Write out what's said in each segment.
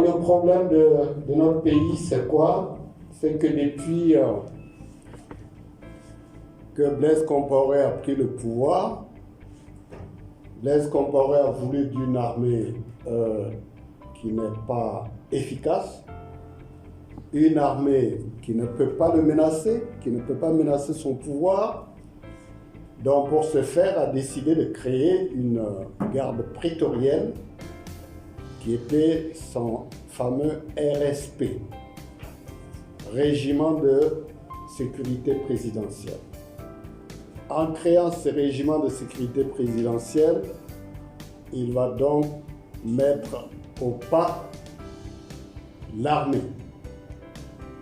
le problème de notre pays, c'est quoi? C'est que depuis que Blaise Compaoré a pris le pouvoir, Blaise Compaoré a voulu d'une armée qui n'est pas efficace, une armée qui ne peut pas le menacer, qui ne peut pas menacer son pouvoir. Donc pour ce faire, a décidé de créer une garde prétorienne qui était son fameux RSP, Régiment de sécurité présidentielle. En créant ce régiment de sécurité présidentielle, il va donc mettre au pas l'armée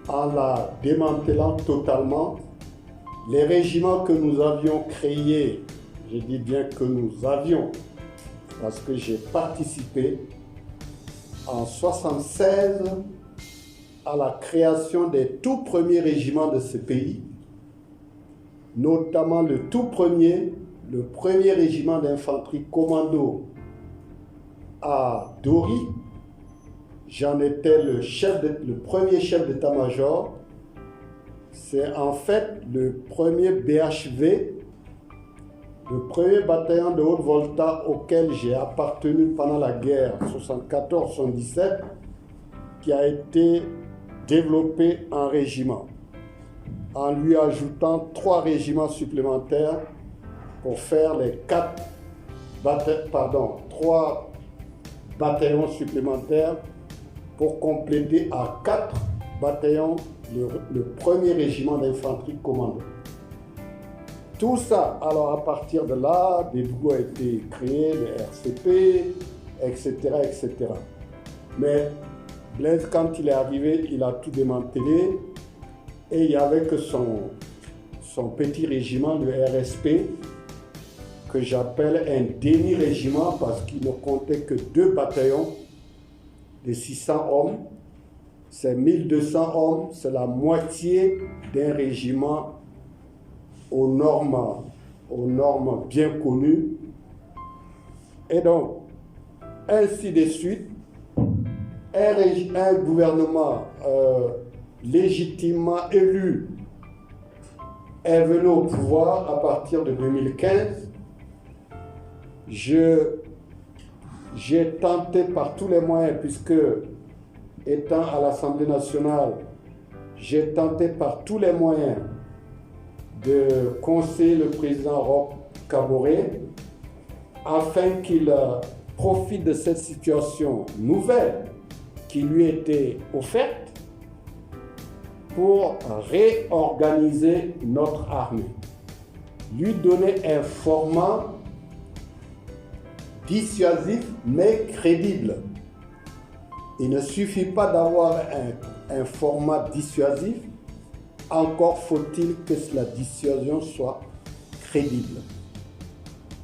en la démantelant totalement. Les régiments que nous avions créés, je dis bien que nous avions, parce que j'ai participé en 1976 à la création des tout premiers régiments de ce pays, notamment le premier régiment d'infanterie commando à Dori. J'en étais le premier chef d'état-major. C'est en fait le premier BHV, le premier bataillon de haute volta auquel j'ai appartenu pendant la guerre 74-77, qui a été développé en régiment, en lui ajoutant 3 régiments supplémentaires pour faire les 3 bataillons supplémentaires pour compléter à 4 bataillons le premier régiment d'infanterie commando. Tout ça, alors à partir de là, des bouts ont été créés, les RCP, etc., etc. Mais Blaise, quand il est arrivé, il a tout démantelé et il n'y avait que son petit régiment, le RSP, que j'appelle un demi-régiment parce qu'il ne comptait que 2 bataillons de 600 hommes. C'est 1200 hommes, c'est la moitié d'un régiment aux normes bien connues. Et donc, ainsi de suite, un gouvernement légitimement élu est venu au pouvoir à partir de 2015. J'ai tenté par tous les moyens, puisque étant à l'Assemblée nationale, j'ai tenté par tous les moyens de conseiller le président Roch Kaboré afin qu'il profite de cette situation nouvelle qui lui était offerte pour réorganiser notre armée, lui donner un format dissuasif mais crédible. Il ne suffit pas d'avoir un format dissuasif, encore faut-il que la dissuasion soit crédible.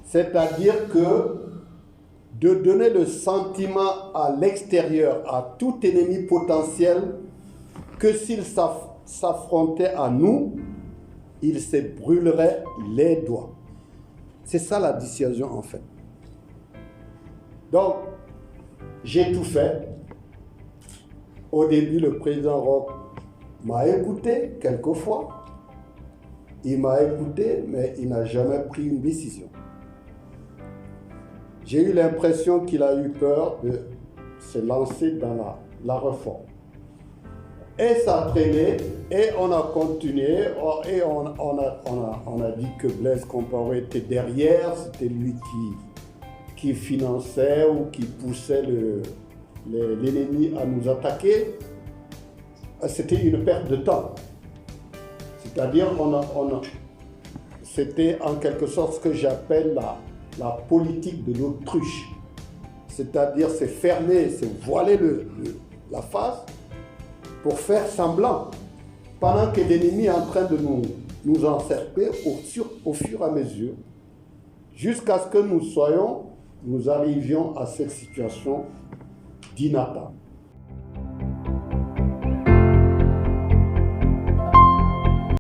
C'est-à-dire que de donner le sentiment à l'extérieur, à tout ennemi potentiel, que s'il s'affrontait à nous, il se brûlerait les doigts. C'est ça la dissuasion en fait. Donc, j'ai tout fait. Au début, le président Roch m'a écouté quelquefois. Il m'a écouté, mais il n'a jamais pris une décision. J'ai eu l'impression qu'il a eu peur de se lancer dans la réforme. Et ça a traîné, et on a continué, et on a dit que Blaise Compaoré était derrière, c'était lui qui finançait ou qui poussait l'ennemi à nous attaquer. C'était une perte de temps. C'est-à-dire, c'était en quelque sorte ce que j'appelle la politique de l'autruche. C'est-à-dire, c'est fermer, c'est voiler la face pour faire semblant, pendant que l'ennemi est en train de nous encercler au fur et à mesure, jusqu'à ce que nous arrivions à cette situation d'inatteinte.